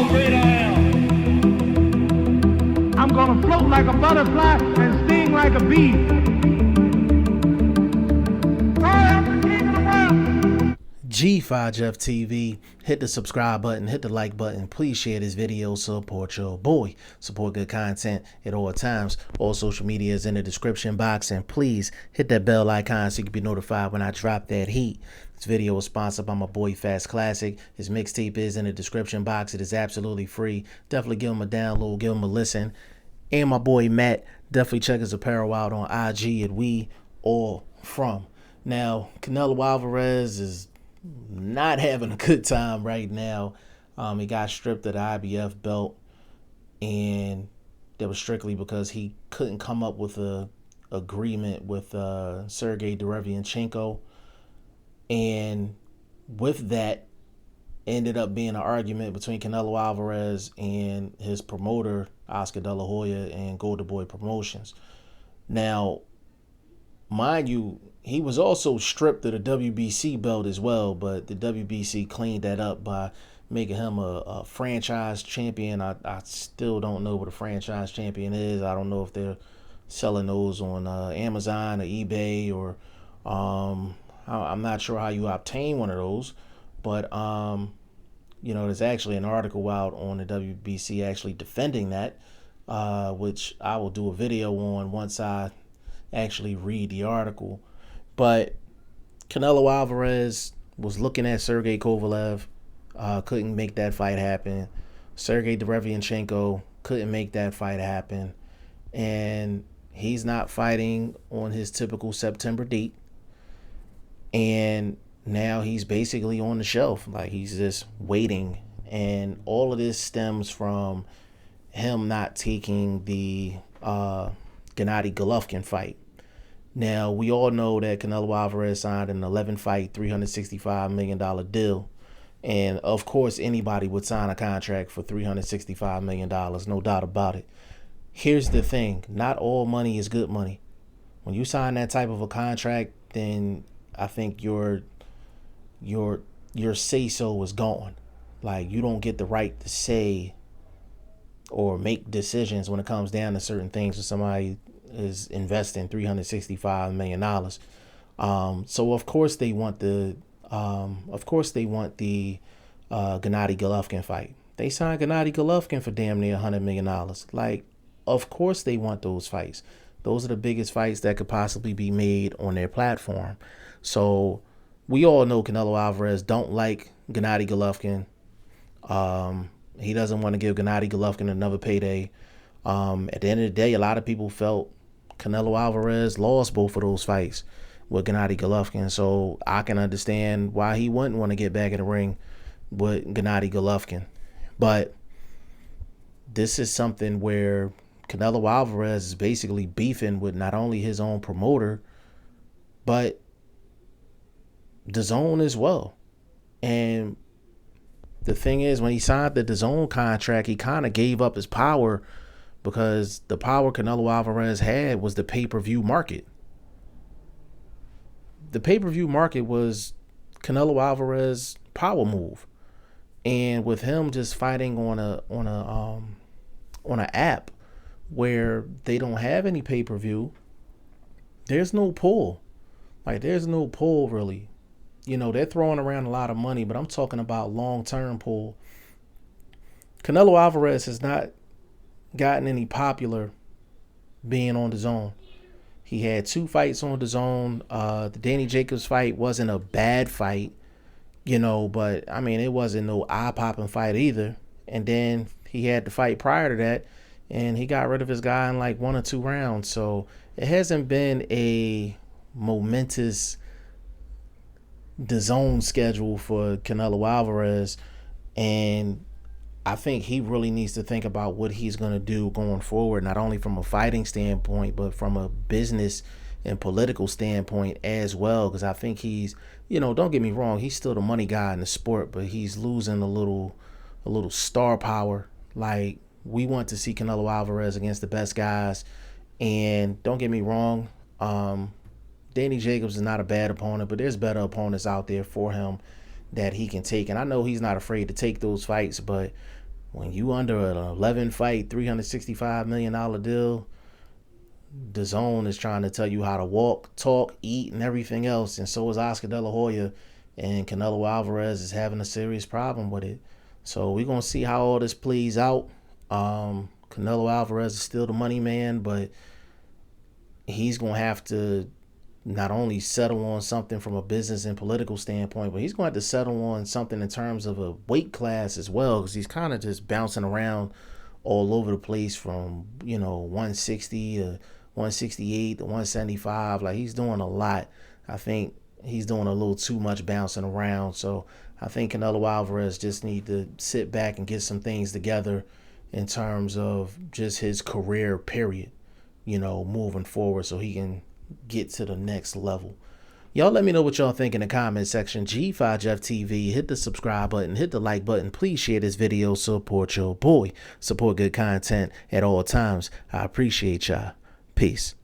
great I am. I'm gonna float like a butterfly and sting like a bee. I am the king of the world. G5Jeff TV, hit the subscribe button, hit the like button. Please share this video, support your boy, support good content at all times. All social media is in the description box, and please hit that bell icon so you can be notified when I drop that heat. This video is sponsored by my boy Fast Classic. His mixtape is in the description box. It is absolutely free. Definitely give him a download, give him a listen. And my boy Matt, definitely check his apparel out on IG at We All From. Now, Canelo Alvarez is not having a good time right now. He got stripped of the IBF belt, and that was strictly because he couldn't come up with a agreement with Sergey Derevianchenko, and with that ended up being an argument between Canelo Alvarez and his promoter Oscar De La Hoya and Golden Boy Promotions. Now, mind you, he was also stripped of the WBC belt as well, but the WBC cleaned that up by making him a franchise champion. I still don't know what a franchise champion is. I don't know if they're selling those on Amazon or eBay, or I'm not sure how you obtain one of those. But you know, there's actually an article out on the WBC actually defending that, which I will do a video on once I actually read the article. But Canelo Alvarez was looking at Sergey Kovalev, couldn't make that fight happen. Sergey Derevianchenko couldn't make that fight happen, and he's not fighting on his typical September date. And now he's basically on the shelf, like he's just waiting. And all of this stems from him not taking the Gennady Golovkin fight. Now, we all know that Canelo Alvarez signed an 11-fight, $365 million deal. And, of course, anybody would sign a contract for $365 million, no doubt about it. Here's the thing. Not all money is good money. When you sign that type of a contract, then I think your say-so is gone. Like, you don't get the right to say or make decisions when it comes down to certain things with somebody is investing $365 million. So of course they want the Gennady Golovkin fight. They signed Gennady Golovkin for damn near $100 million. Like, of course they want those fights. Those are the biggest fights that could possibly be made on their platform. So we all know Canelo Alvarez don't like Gennady Golovkin. He doesn't want to give Gennady Golovkin another payday. At the end of the day, a lot of people felt Canelo Alvarez lost both of those fights with Gennady Golovkin. So I can understand why he wouldn't want to get back in the ring with Gennady Golovkin. But this is something where Canelo Alvarez is basically beefing with not only his own promoter, but DAZN as well. And the thing is, when he signed the DAZN contract, he kind of gave up his power, because the power Canelo Alvarez had was the pay-per-view market. The pay-per-view market was Canelo Alvarez's power move. And with him just fighting on an app where they don't have any pay-per-view, there's no pull. Like, there's no pull really. You know, they're throwing around a lot of money, but I'm talking about long-term pull. Canelo Alvarez has not gotten any popular being on DAZN. He had 2 fights on DAZN. The Danny Jacobs fight wasn't a bad fight, you know, but I mean, it wasn't no eye-popping fight either. And then he had the fight prior to that, and he got rid of his guy in like 1 or 2 rounds. So it hasn't been a momentous DAZN schedule for Canelo Alvarez, and I think he really needs to think about what he's going to do going forward, not only from a fighting standpoint, but from a business and political standpoint as well. Because I think he's, you know, don't get me wrong, he's still the money guy in the sport, but he's losing a little star power. Like, we want to see Canelo Alvarez against the best guys. And don't get me wrong, Danny Jacobs is not a bad opponent, but there's better opponents out there for him that he can take. And I know he's not afraid to take those fights, but when you under an 11 fight, $365 million deal, DAZN is trying to tell you how to walk, talk, eat, and everything else. And so is Oscar De La Hoya. And Canelo Alvarez is having a serious problem with it. So we're going to see how all this plays out. Canelo Alvarez is still the money man, but he's going to have to not only settle on something from a business and political standpoint, but he's going to have to settle on something in terms of a weight class as well, because he's kind of just bouncing around all over the place from, 160 to 168 to 175. Like, he's doing a lot. I think he's doing a little too much bouncing around. So I think Canelo Alvarez just need to sit back and get some things together in terms of just his career, period, moving forward, so he can get to the next level. Y'all let me know what y'all think in the comment section. G5 Jeff TV, hit the subscribe button, hit the like button. Please share this video. Support your boy. Support good content at all times. I appreciate y'all. Peace.